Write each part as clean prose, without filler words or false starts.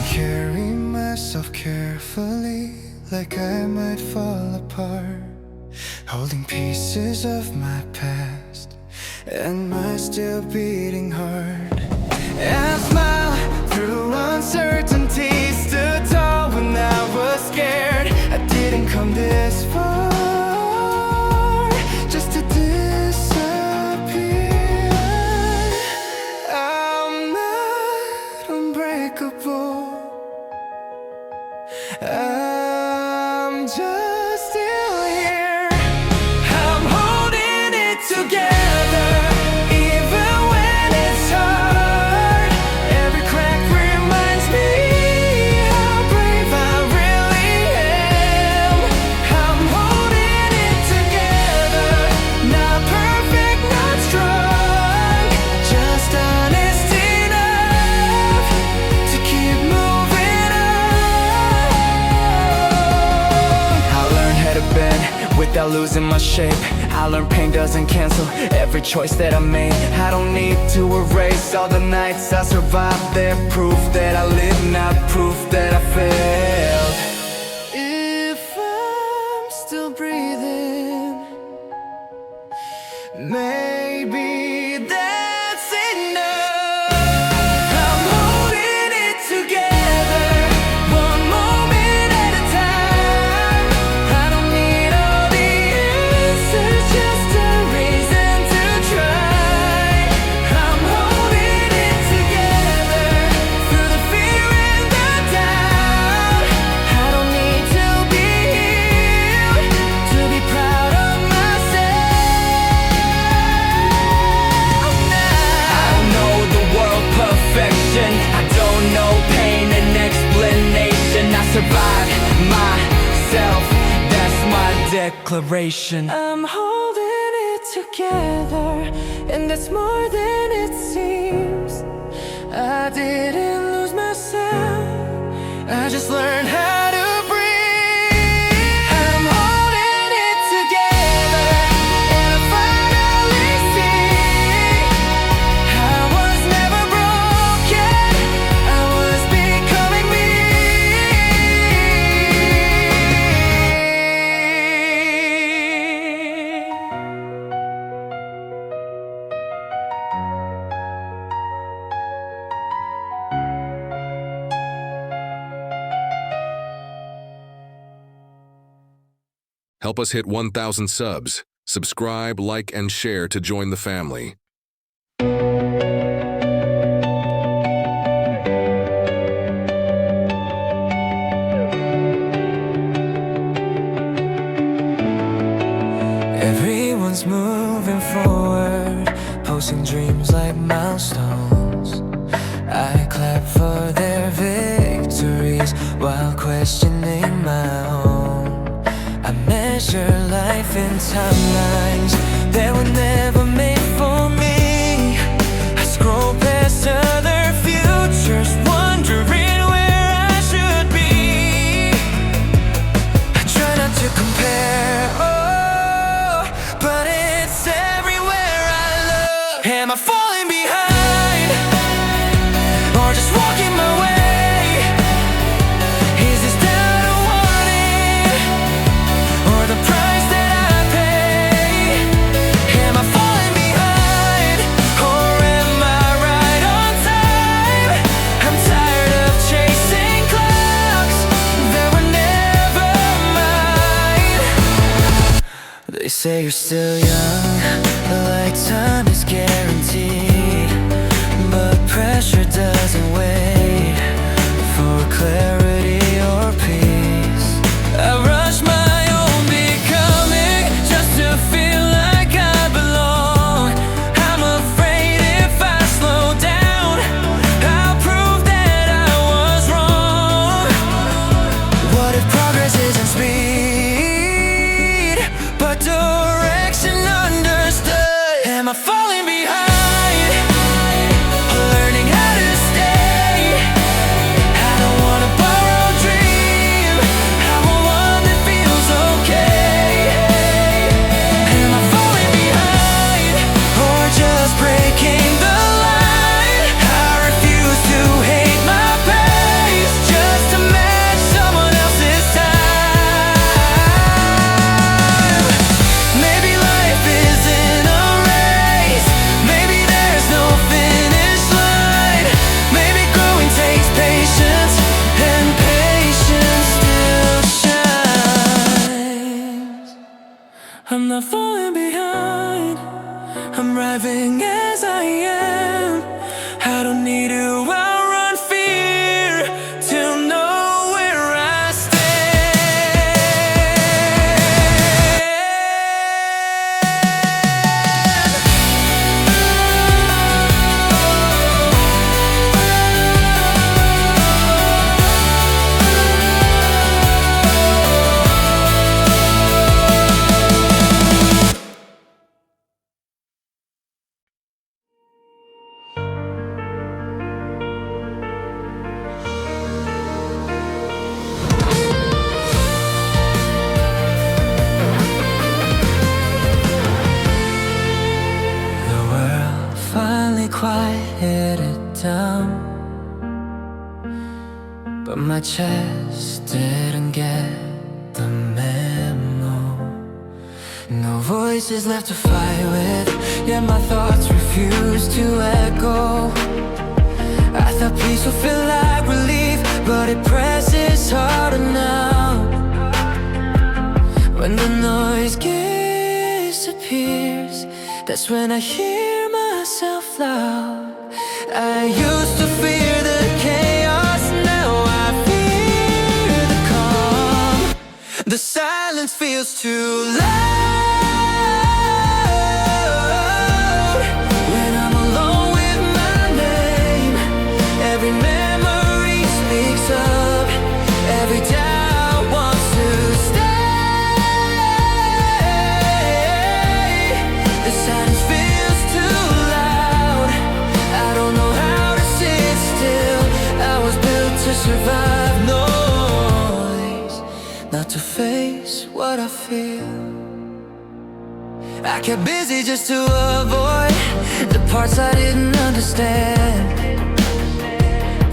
carry myself carefully, like I might fall apart, holding pieces of my past and my still beating heart. And smile through uncertainty, stood tall when I was scared. I didn't come this far just to disappear. I'm not unbreakable, I'm just still here. I'm holding it together, even when it's hard. Every crack reminds me how brave I really am. I'm holding it together, not perfect, not strong, just honest enough to keep moving on. I learned how to bend without losing my shape. I learned pain doesn't cancel every choice that I made. I don't need to erase all the nights I survived. They're proof that I live, not proof that I failed. If I'm still breathing, maybe that's enough. I'm holding it together, one moment at a time. I don't need all the answers, just a reason to try. I'm holding it together through the fear and the doubt. I don't need to be healed to be proud of myself. I don't know the world perfection, I don't know pain and explanation. I survived myself, that's my declaration. I'm holding it together, and that's more than it seems. I didn't lose myself, I just learned how to breathe. I'm holding it together, and I finally see I was never broken, I was becoming me. Help us hit 1,000 subs. Subscribe, like, and share to join the family. Everyone's moving forward, posting dreams like milestones. I clap for their victories while questioning my own. I measure life in timelines that were never made for me. I scroll past other futures, wondering where I should be. I try not to compare, oh, but it's everywhere I look. Am I falling behind, or just walking my way? Is this doubt a warning, or the price that I pay? Am I falling behind, or am I right on time? I'm tired of chasing clocks that were never mine. They say you're still young, the lifetime is guaranteed, but pressure doesn't wait for clarity or peace. I rush my own becoming just to feel like I belong. I'm afraid if I slow down, I'll prove that I was wrong. What if progress isn't speed, but direction under I'm not falling behind, I'm arriving as I am. I don't need to outrun fear to know where I quieted down, but my chest didn't get the memo. No voices left to fight with, yet my thoughts refuse to echo. I thought peace would feel like relief, but it presses harder now. When the noise disappears, that's when I hear myself loud. I used to fear the chaos, now I fear the calm. The silence feels too loud. When I'm alone with my name, every memory speaks up, every doubt wants to stay. The silence feels too loud. I don't know how to sit still. I was built to survive noise, not to face what I feel. I kept busy just to avoid the parts I didn't understand.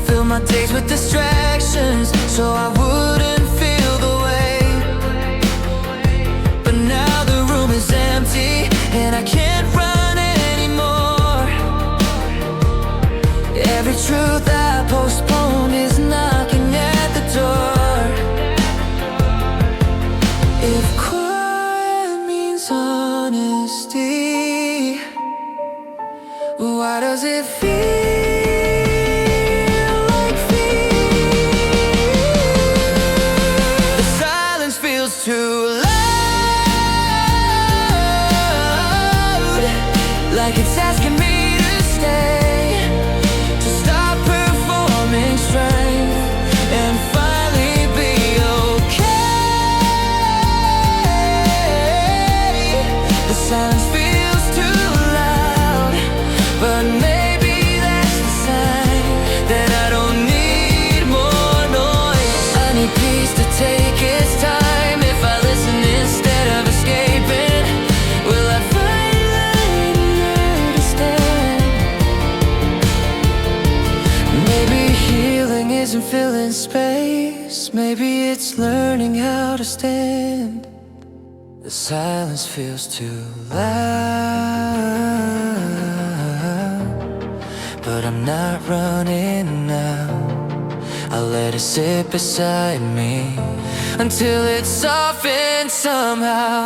Fill my days with distractions so I wouldn't feel the weight. But now the room is empty and I can't run anymore. Every truth I postponed is knocking at the door. If quiet means honesty, why does it feel like fear? The silence feels too loud, like it's asking me to stay, to stop performing strength and finally be okay. The silence feels too loud, but maybe that's the sign that I don't need more noise. I need peace to take its time. If I listen instead of escaping, will I finally understand? Maybe healing isn't filling space, maybe it's learning how to stand. The silence feels too loud, but I'm not running now. I'll let it sit beside me until it's softened somehow.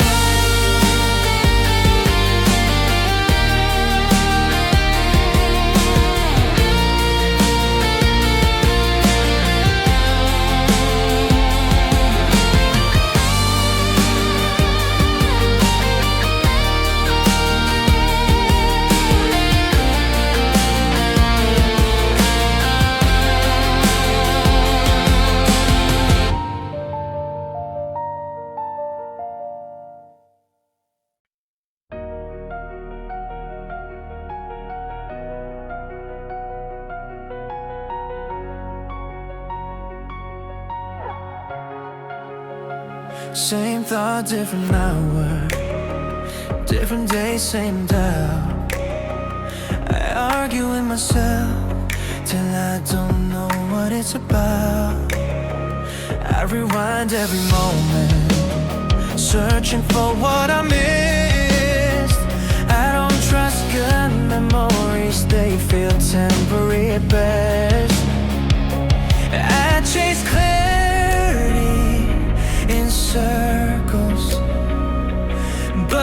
Same thought, different hour, different day, same doubt. I argue with myself till I don't know what it's about. I rewind every moment, searching for what I missed. I don't trust good memories, they feel temporary at best. I chase clarity in circles, but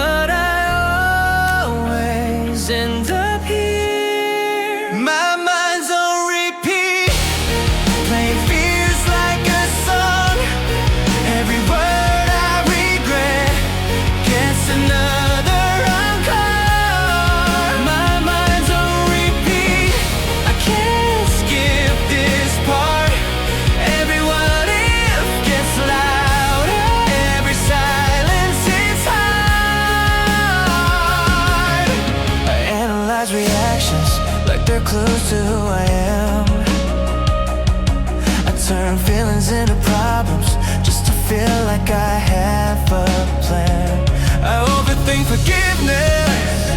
turn feelings into problems just to feel like I have a plan. I overthink forgiveness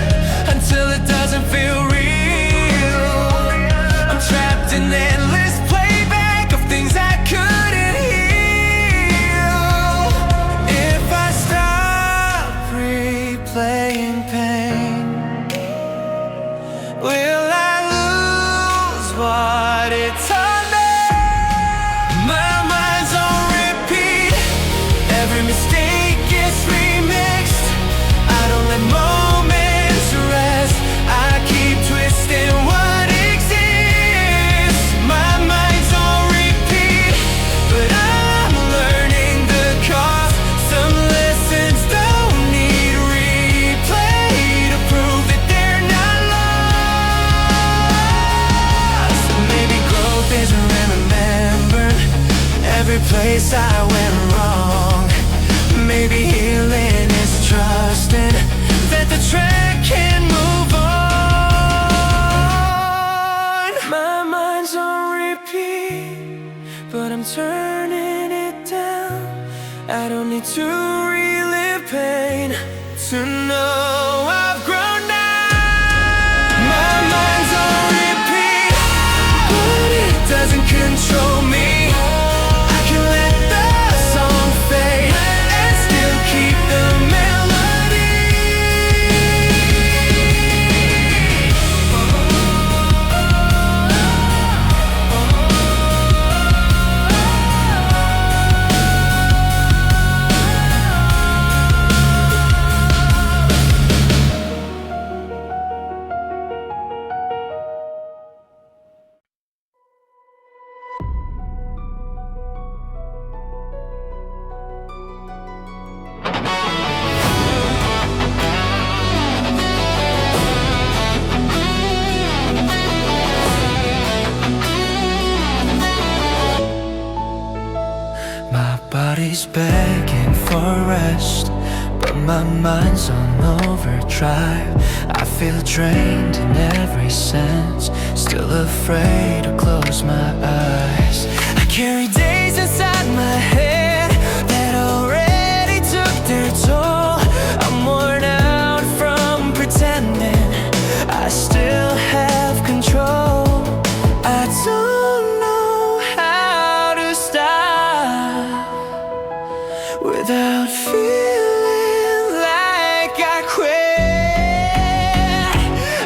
until it doesn't feel real. I'm trapped in endless playback of things I couldn't heal. If I stop replaying pain, will I lose what it taught me? My mind's on repeat. Every mistake gets remixed. I don't let moments rest. I keep twisting what exists. My mind's on repeat, but I'm learning the cost. Some lessons don't need replay to prove that they're not lost. Maybe growth isn't remembered every place I went wrong. Maybe healing is trusting that the track can move on. My mind's on repeat, but I'm turning it down. I don't need to relive pain to know I've grown now. My mind's on repeat, but it doesn't control me. I can let the song fade and still keep the melody. My body's begging for rest, but my mind's on overdrive. I feel drained in every sense, still afraid to close my eyes. I carry days inside my head that already took their toll. I'm worn out from pretending I still have control. I don't know how to stop without feeling like I quit.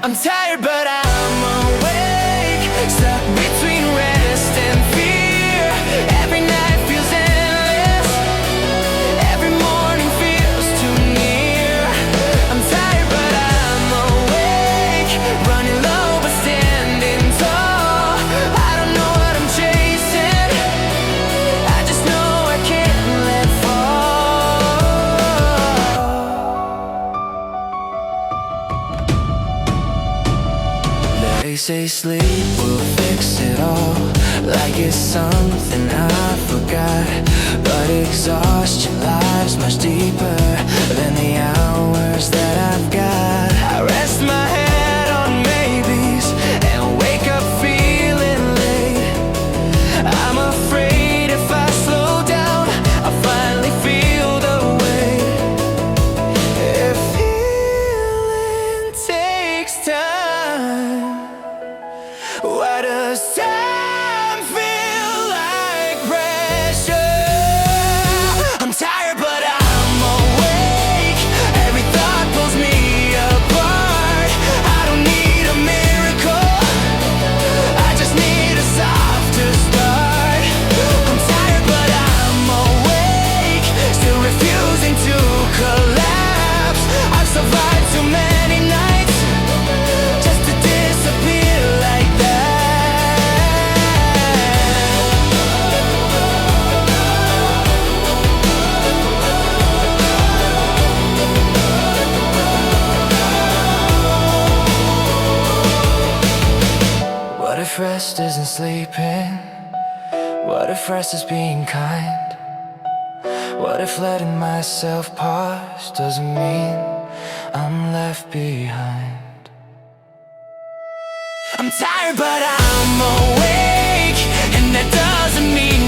I'm tired but I'm awake, stuck between rest and fear. Every night feels endless, every morning feels too near. I'm tired but I'm awake, running low but standing tall. I don't know what I'm chasing, I just know I can't let fall. They say sleep will fix it all, like it's something I forgot. But exhaustion lies much deeper than the hours that I've got. I rest my head on maybes and wake up feeling late. I'm afraid if I slow down, I'll finally feel the weight. If healing takes time, why does time feel like pressure? I'm tired but I'm awake, every thought pulls me apart. I don't need a miracle, I just need a softer start. I'm tired but I'm awake, still refusing to collapse. I've survived too many nights just to disappear like that. What if rest isn't sleeping? What if rest is being kind? What if letting myself pause doesn't mean I'm left behind? I'm tired but I'm awake, and that doesn't mean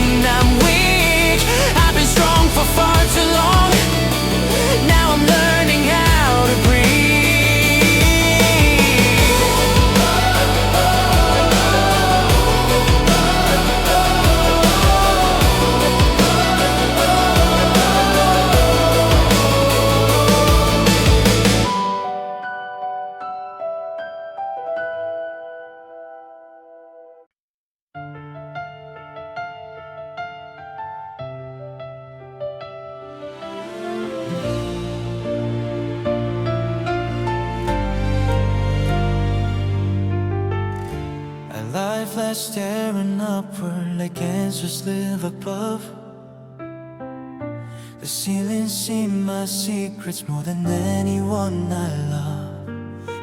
eyes staring upward like answers live above. The ceiling seeing my secrets more than anyone I love.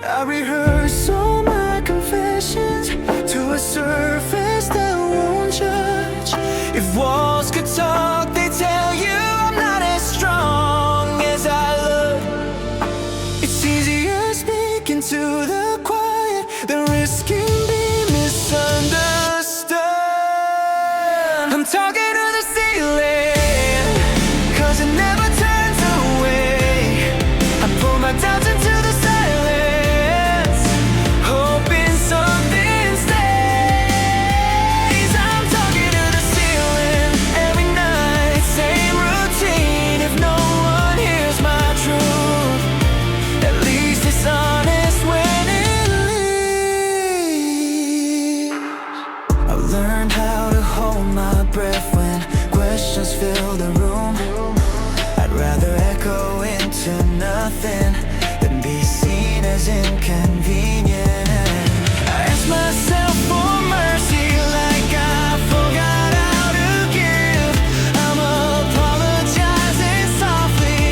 I rehearse all my confessions to a surface that won't judge. If walls could talk, they tell you I'm not as strong as I look. It's easier speaking to the quiet than risking being misunderstood. I'm talking to the ceiling, 'cause it never turns away. I pull my doubts into the silence, hoping something stays. I'm talking to the ceiling every night, same routine. If no one hears my truth, at least it's honest when it leaves. I've learned how to hold my breath when questions fill the room. I'd rather echo into nothing than be seen as inconvenient. I ask myself for mercy like I forgot how to give. I'm apologizing softly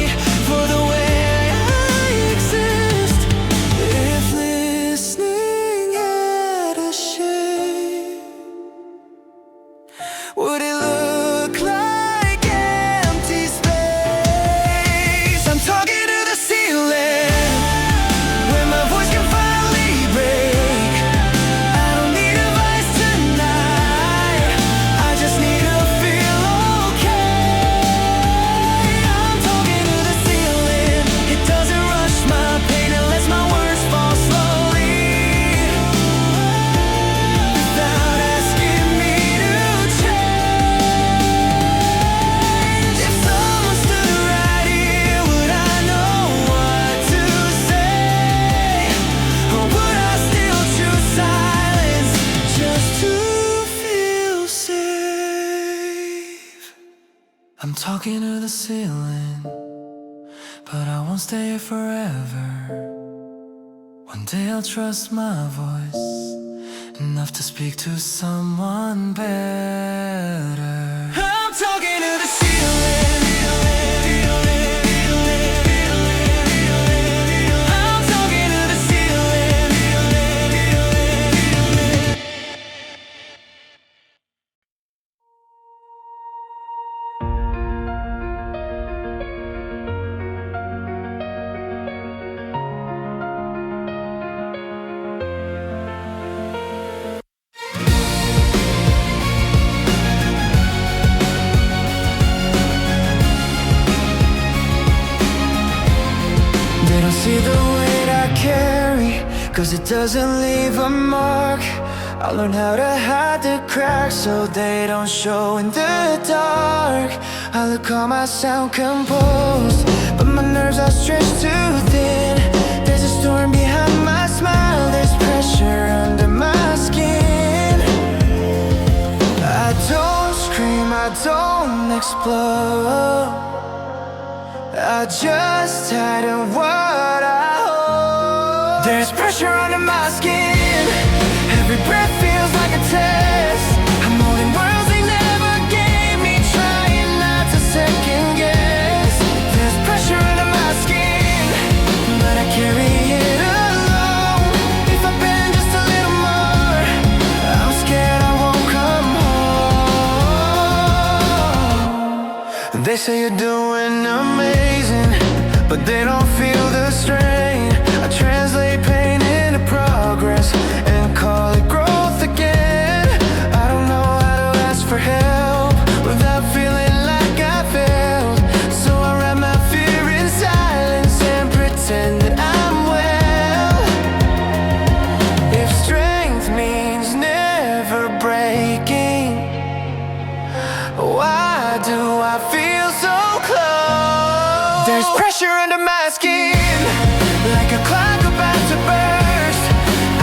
for the way I exist. If listening had a shape, would it look like empty space? I'm talking to the ceiling when my voice can finally break. I don't need advice tonight, I just need to feel okay. I'm talking to the ceiling, it doesn't rush my pain, it lets my words fall slowly without asking me to change. If someone stood right here, would I know what to say? Or would I still choose silence just to feel safe? I'm talking to the ceiling, but I won't stay here forever. One day I'll trust my voice enough to speak to someone better. I'm talking to the ceiling. I'm talking to the ceiling. They don't see the weight I carry, 'cause it doesn't leave a mark. I learned how to hide the cracks so they don't show in the dark. I look calm, I sound composed, but my nerves are stretched too thin. There's a storm behind my smile, there's pressure under my skin. I don't scream, I don't explode, I just hide in what I hold. There's pressure under my skin, every breath feels like a test. I'm holding worlds they never gave me, trying not to second guess. There's pressure under my skin, but I carry it alone. If I bend just a little more, I'm scared I won't come home. They say you're doing amazing, but they don't feel the strain. I translate pain into progress and call it growth again. I don't know how to ask for help without feeling like I failed, so I wrap my fear in silence and pretend that I'm well. If strength means never breaking, why do I feel so close? There's pressure under my skin, like a clock about to burst.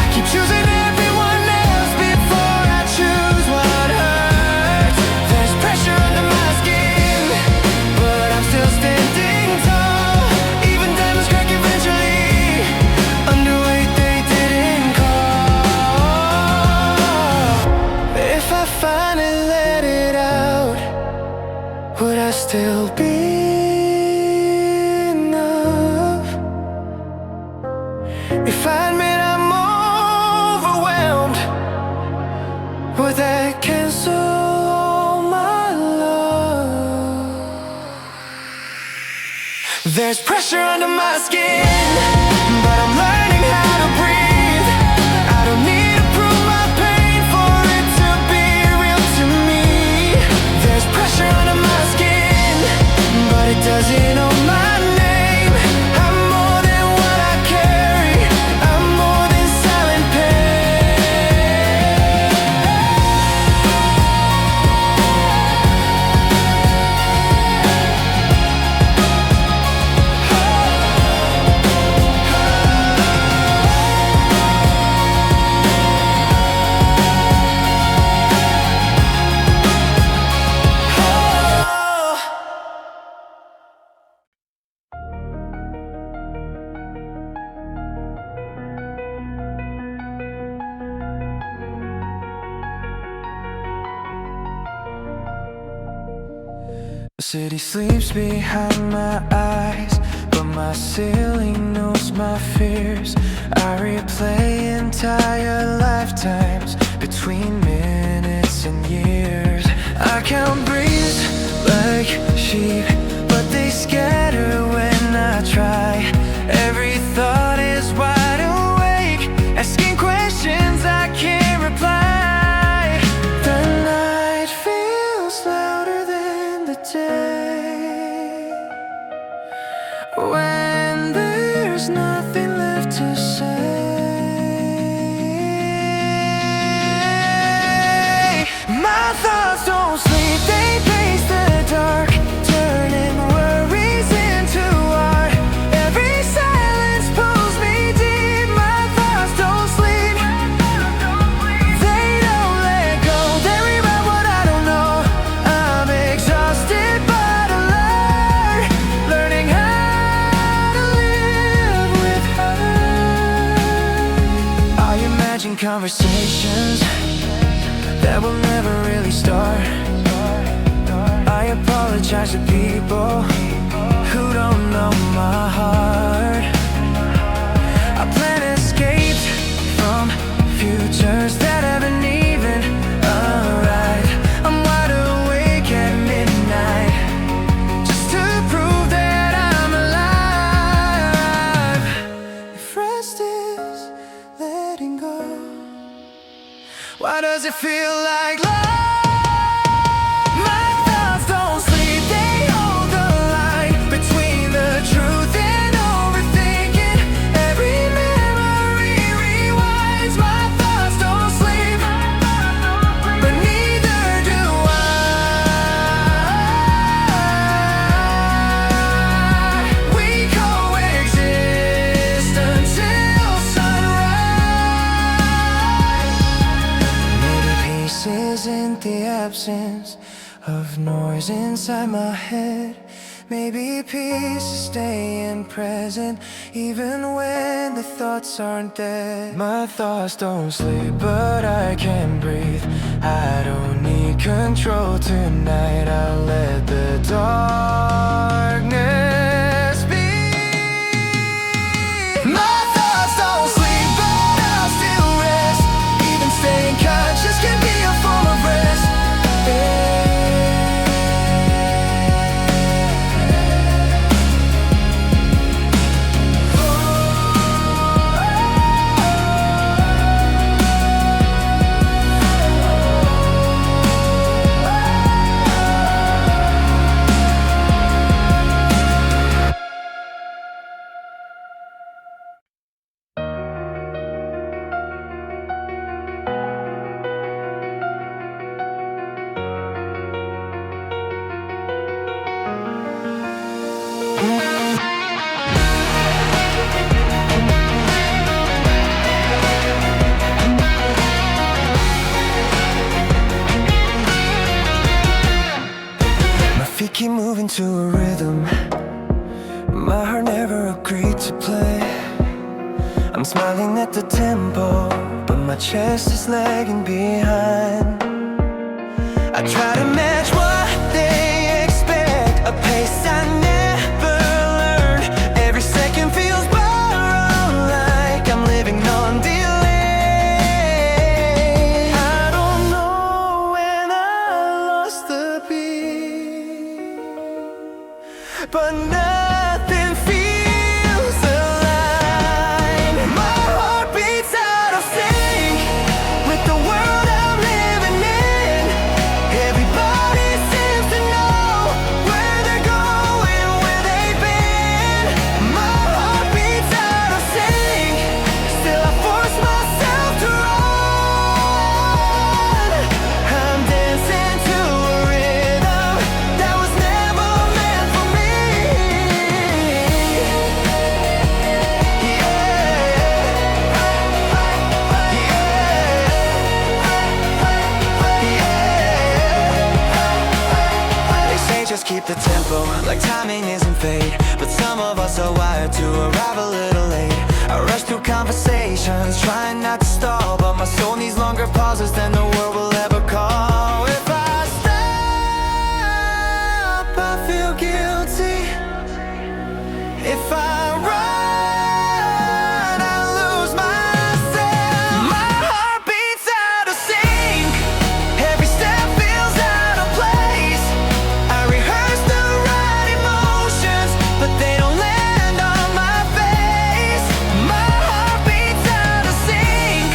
I keep choosing everyone else before I choose what hurts. There's pressure under my skin, but I'm still standing tall. Even diamonds crack eventually under weight they didn't call. still be enough? If I admit I'm overwhelmed, would that cancel all my love? There's pressure under my skin, but I'm learning how to breathe. I don't need to prove my pain for it to be real to me. There's pressure under my skin, but it doesn't own my name. I'm more than what I carry. I'm more than silent The city sleeps behind my eyes, but my ceiling knows my fears. I replay entire lifetimes between minutes and years. I count breeze like sheep, but they scatter when I try. Every thought is wide awake, asking questions I can't reply. The night feels louder than the day, when there's nothing left to say. My thoughts don't sleep, they pace the dark, turning worries into art. Every silence pulls me deep. My thoughts don't sleep, they don't let go. They rewrite what I don't know. I'm exhausted but alert, learning how to live with her. I imagine conversations that will never really start. I apologize to people who don't know my heart. I plan escapes from futures that haven't even arrived. I'm wide awake at midnight, just to prove that I'm alive. If rest is letting go, why does it feel like love? My thoughts don't sleep, they hold the line between the truth and overthinking. Every memory rewinds. My thoughts don't sleep, but neither do I. We coexist until sunrise. Maybe peace isn't the absence of noise inside my head. Maybe peace is staying present even when the thoughts aren't dead. My thoughts don't sleep, but I can breathe. I don't need control tonight. I'll let the darkness be. My thoughts don't sleep, but I'll still rest. Even staying conscious can be a form of rest. Keep moving to a rhythm my heart never agreed to play. I'm smiling at the tempo, but my chest is lagging behind. I try to match what they expect, but nothing feels alive. My heart beats out of sync with the world I'm living in. Everybody seems to know where they're going, where they've been. My heart beats out of sync, still I force myself to run. I'm dancing to a rhythm that was never meant for me. They say just keep the tempo, like timing isn't fate. But some of us are wired to arrive a little late. I rush through conversations, trying not to stall, but my soul needs longer pauses than the world will ever call. If I stop, I feel guilty. If I run, I lose myself. My heart beats out of sync, every step feels out of place. I rehearse the right emotions, but they don't land on my face. My heart beats out of sync,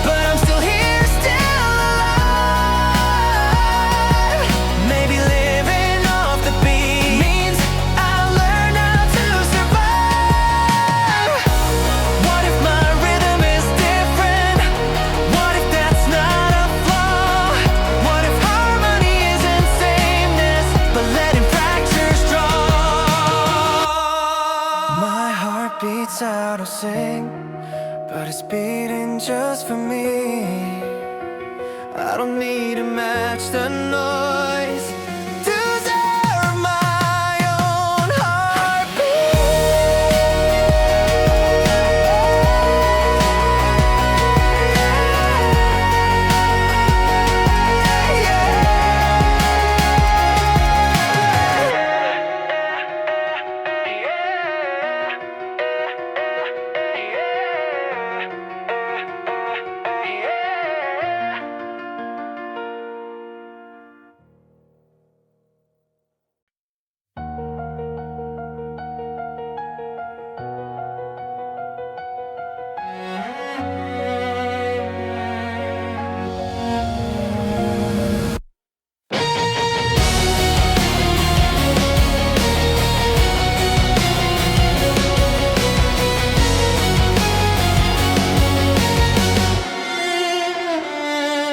but I'm still here, still alive. Maybe living off the beat means I'll learn how to survive. What if my rhythm is different? What if that's not a flaw? What if harmony isn't sameness, but letting fractures draw? My heart beats out of sync, but it's beating just for me. I don't need to match the noise to serve my own heartbeat.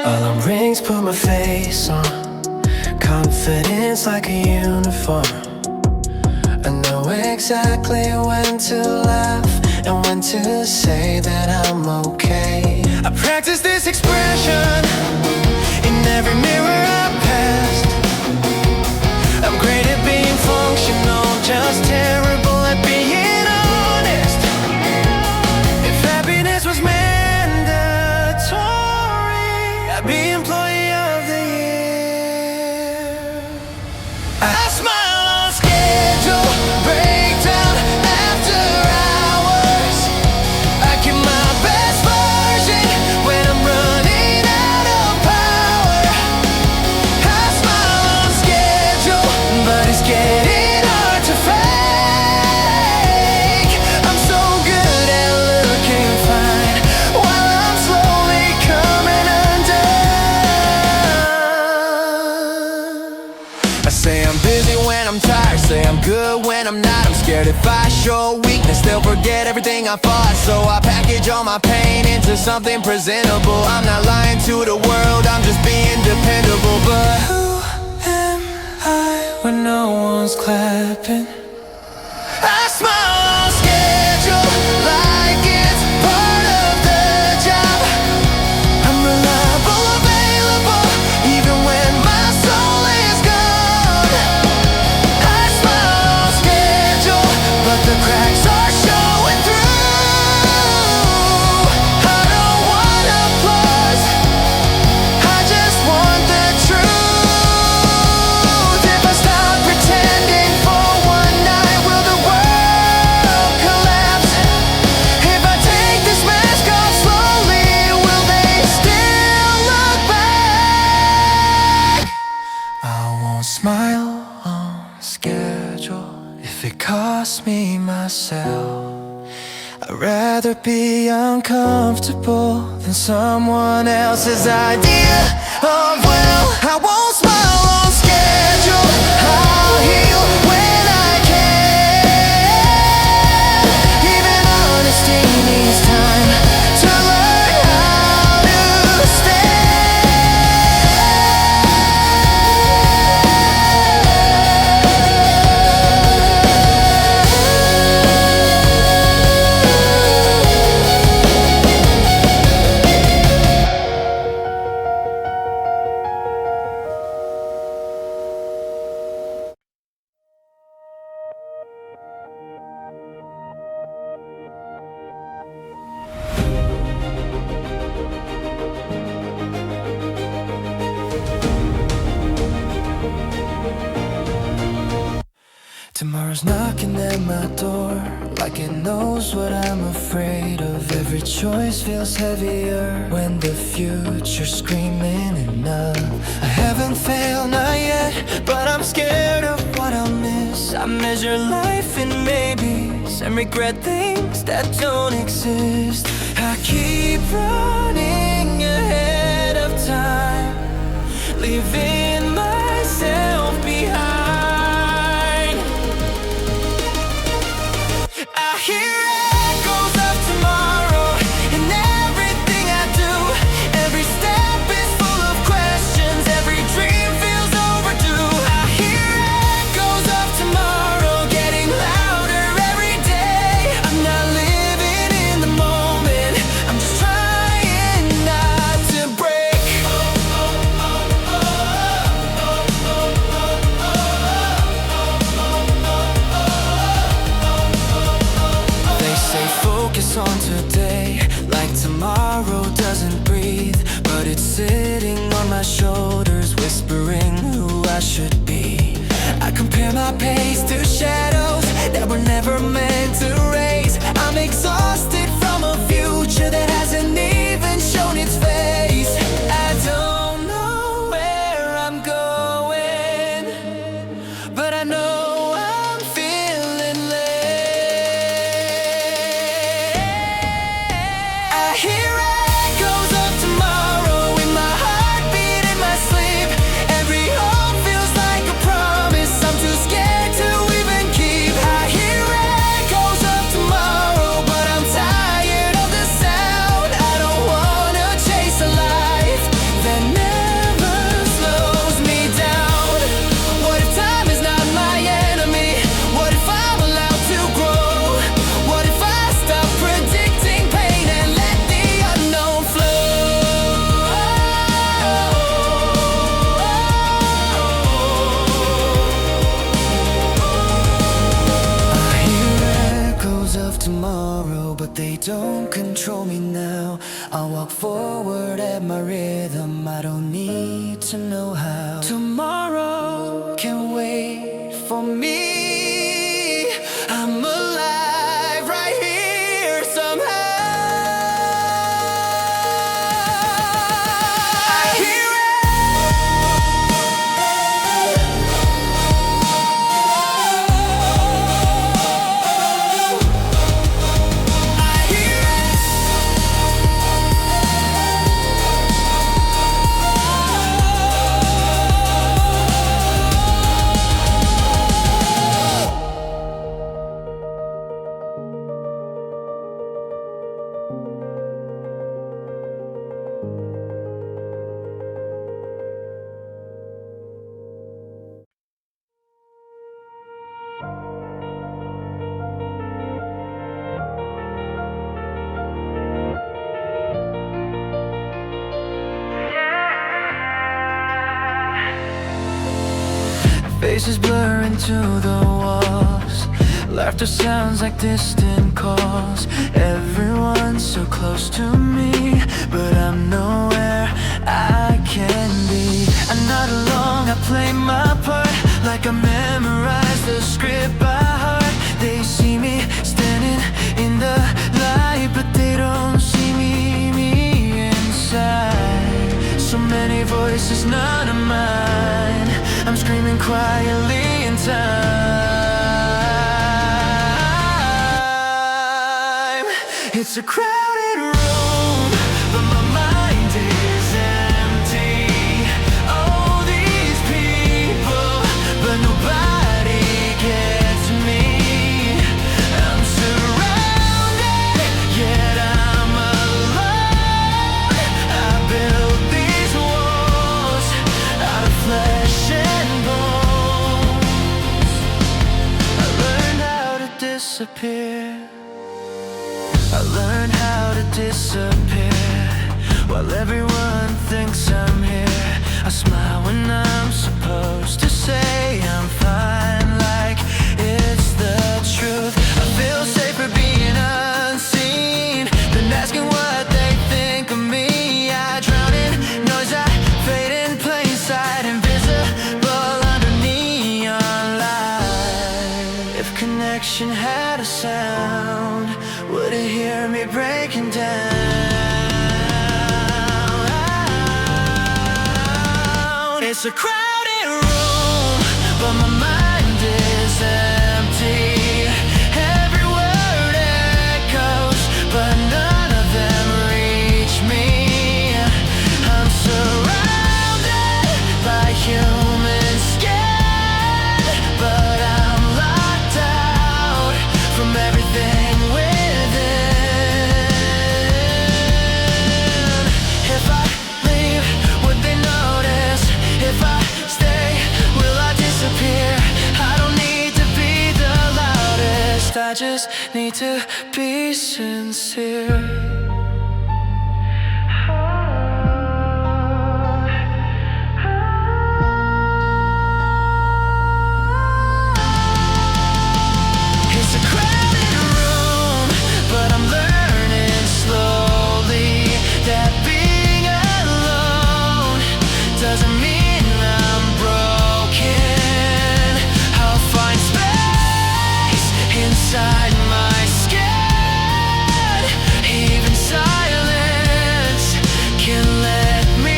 Alarm rings, put my face on. Confidence like a uniform. I know exactly when to laugh and when to say that I'm okay. I practice this expression in every mirror I passed. I'm great at being functional, just terrible at being honest. If happiness was mandatory, I'd be employee of the year. I smile on schedule, breakdown after hours. I give my best version when I'm running out of power. I smile on schedule, but it's getting hard to fake. I'm so good at looking fine while I'm slowly coming undone. I say I'm busy when I'm tired, say I'm good when I'm not. I'm scared if I show weakness, they'll forget everything I fought. So I package all my pain into something presentable. I'm not lying to the world, I'm just being dependable. But who am I when no one's clapping? I smile on schedule like it's part of the job. I'm reliable, available, even when my soul is gone. I smile on schedule, but the cracks are showing through. I don't want applause, I just want the truth. If I stop pretending for one night, will the world collapse? If I take this mask off slowly, will they still look back? I won't smile on schedule if if it costs me myself. I'd rather be uncomfortable than someone else's idea of, well, I won't smile on schedule, I'll heal when I can. Even honesty needs time to learn how to Tomorrow's knocking at my door, like it knows what I'm afraid of. Every choice feels heavier when the future's screaming enough. I haven't failed, not yet, but I'm scared of what I'll miss. I measure life in maybes and regret things that don't exist. I keep running ahead of time, leaving myself behind. I hear echoes of tomorrow in everything I do. Every step is full of questions, every dream feels overdue. I hear echoes of tomorrow getting louder every day. I'm not living in the moment, I'm just trying not to break. They say focus on today, like tomorrow doesn't breathe, but it's sitting on my shoulders, whispering who I should be. I compare my pace to shadows that were never meant to race. I'm exhausted from a future that hasn't even shown its face. I don't know where I'm going, but I know I'm feeling late. I hear echoes of tomorrow in my heartbeat, in my sleep. Every hope feels like a promise I'm too scared to even keep. I hear echoes of tomorrow, but I'm tired of the sound. I don't wanna chase a life that never slows me down. What if time is not my enemy? What if I'm allowed to grow? What if I stop predicting pain and let the unknown flow? I hear echoes of tomorrow, but they don't control me now. I'll walk forward at my rhythm, I don't need to know how. Tomorrow can wait for me. I'm alive right here somehow. I hear faces blur into the walls. Laughter sounds like distant calls. Everyone's so close to me, but I'm nowhere I can be. I'm not alone, I play my part, like I memorized the script by heart. They see me standing in the light, but they don't see me inside. So many voices, none of mine. I'm screaming quietly in time. It's a crowded room, but my mind is empty. All these people, but nobody gets me. I'm surrounded, yet I'm alone. I built these walls out of flesh and bones. I learned how to disappear. I learned how to disappear while everyone thinks I'm here. I smile when I'm supposed to say I'm fine, like it's the truth. I feel safer being unseen than asking what they think of me. I drown in noise, I fade in plain sight, invisible under neon light. If connection had a sound, would it hear me breaking down? It's a crowded room, but my mind is empty. Every word echoes, but none of them reach me. I'm surrounded by humans scared, but I'm locked out from everything within. If I leave, would they notice? If I stay, will I disappear? I don't need to be the loudest, I just need to be sincere. It's a crowded room, but I'm learning slowly that being alone doesn't mean I'm broken. I'll find space inside my skin. Even silence can let me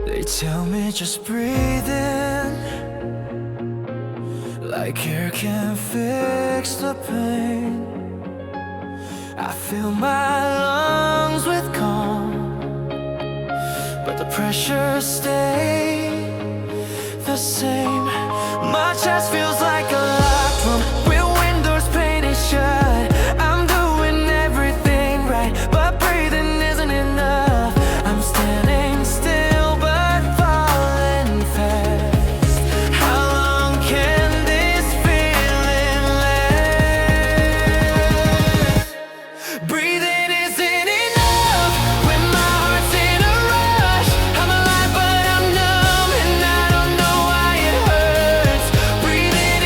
They tell me just breathe in, like air can fix the pain. I fill my lungs with calm, but the pressure stays the same. My chest feels like a locked room with windows painted shut. I'm doing everything right, but breathing isn't enough. I'm standing still but falling fast. How long can this feeling last? Breathing isn't enough when my heart's in a rush. I'm alive but I'm numb and I don't know why it hurts. Breathing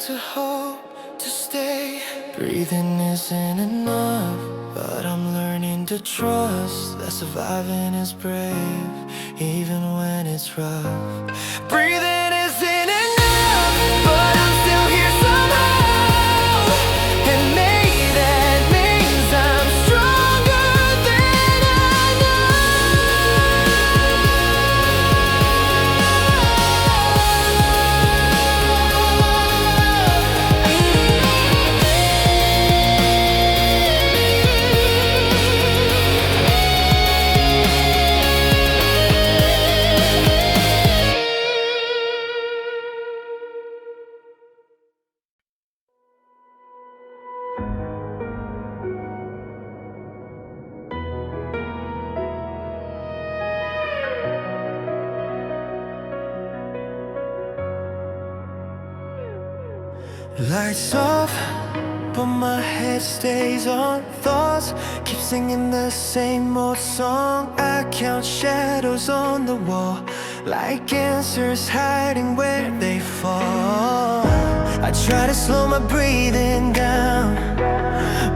to hope to stay. Breathing isn't enough, but I'm learning to trust that surviving is brave, even when it's rough. Breathing isn't enough, but I'm still here somehow. And maybe that means I'm stronger than I Lights off, but my head stays on. Thoughts keep singing the same old song. I count shadows on the wall, like answers hiding where they fall. I try to slow my breathing down,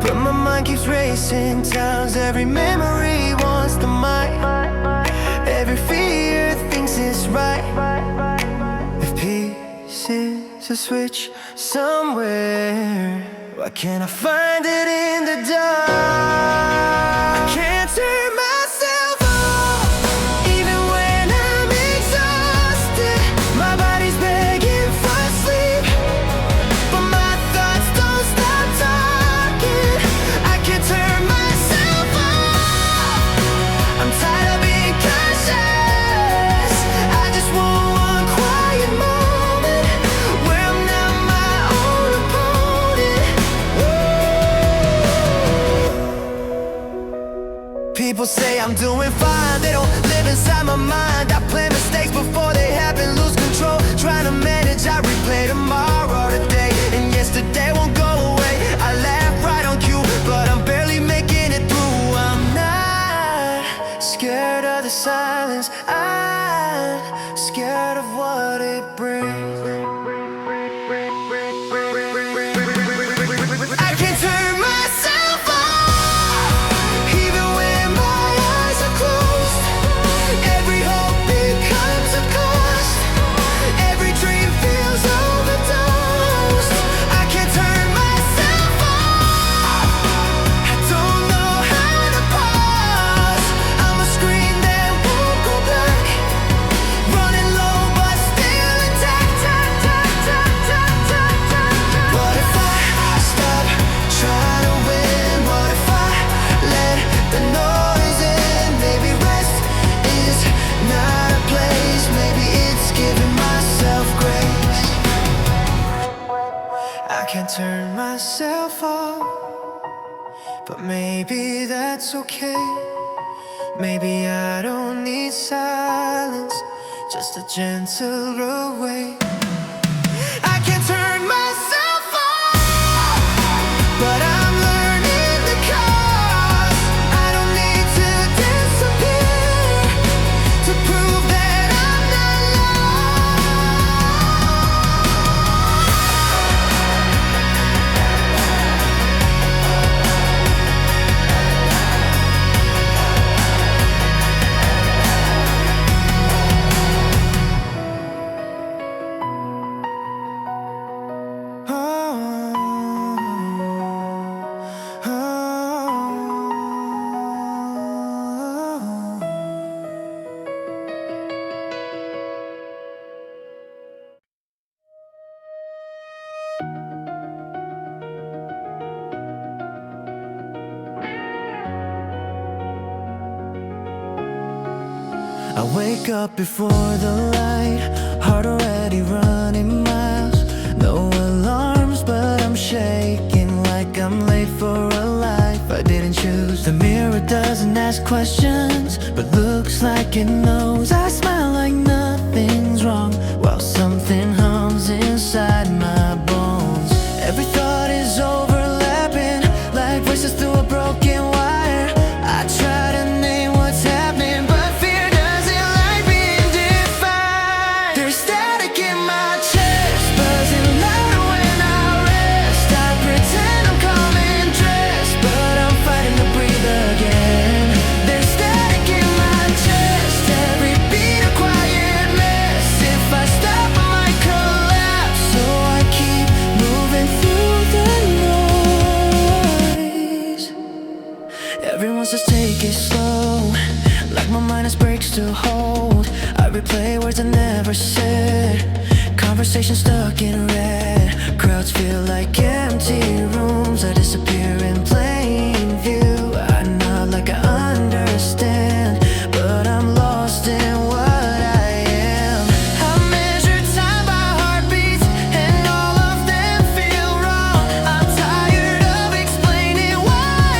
but my mind keeps racing towns. Every memory wants the mic, every fear thinks it's right. If peace is a switch somewhere, why can't I find it in the dark? I can't turn myself off, even when I'm exhausted. My body's begging for sleep, but my thoughts don't stop talking. I can't turn myself off, I'm tired of being conscious. I just want one quiet moment where I'm not my own opponent. People say I'm doing fine, they don't live inside my mind. I plan mistakes before they happen, lose control, trying to manage. I replay tomorrow, today, and yesterday won't go away. I laugh right on cue, but I'm barely making it through. I'm not scared of the silence, I'm scared of what it brings. I can't turn myself off, even when my eyes are closed. Every hope becomes a cost, every dream feels overdosed. I can't turn myself off, I don't know how to pause. I'm a screen that won't go black, running low but still intact. What if I stop trying to win? What if I let the noise in? Maybe rest is not a place, maybe it's giving myself grace. I can't turn myself off, but maybe that's okay. Maybe I don't need silence, just a gentler way. I can't turn myself off, but I'm learning the cause. I don't need to disappear to prove that I'm not I wake up before the light, heart already running miles. No alarms, but I'm shaking like I'm late for a life I didn't choose. The mirror doesn't ask questions, but looks like it knows. I smile like nothing's wrong, while something hums inside my bones. Every thought is overlapping, like voices through a broken wire. I try to name what's happening, but fear doesn't like being defined. There's static in my chest, buzzing louder when to hold. I replay words I never said, conversation stuck in red. Crowds feel like empty rooms, I disappear in plain view. I nod like I understand, but I'm lost in what I am. I measure time by heartbeats, and all of them feel wrong. I'm tired of explaining why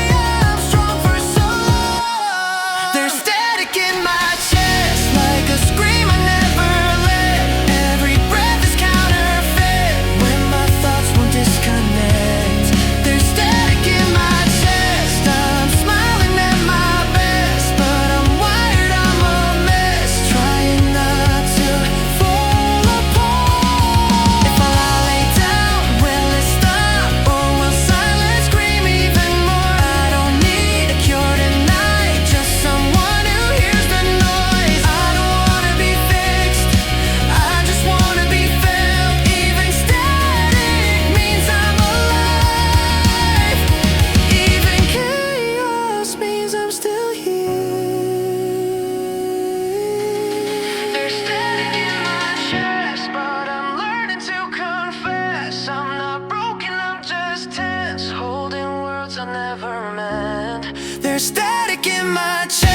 I'm strong for so long. There's static in my chest, like a scream I never let. Every breath is counterfeit when my thoughts won't disconnect. There's static in my chest, I'm smiling at my best, but I'm wired, I'm a mess, trying not to fall apart. If I lay down, will it stop, or will silence scream even more? I don't need a cure tonight, just someone who hears the noise. I don't wanna be fixed, I just wanna be felt. Even static means I'm alive. Even chaos means I'm still here. There's static in my chest, but I'm learning to confess. I'm not broken, I'm just tense, holding words I never meant. There's static in my chest.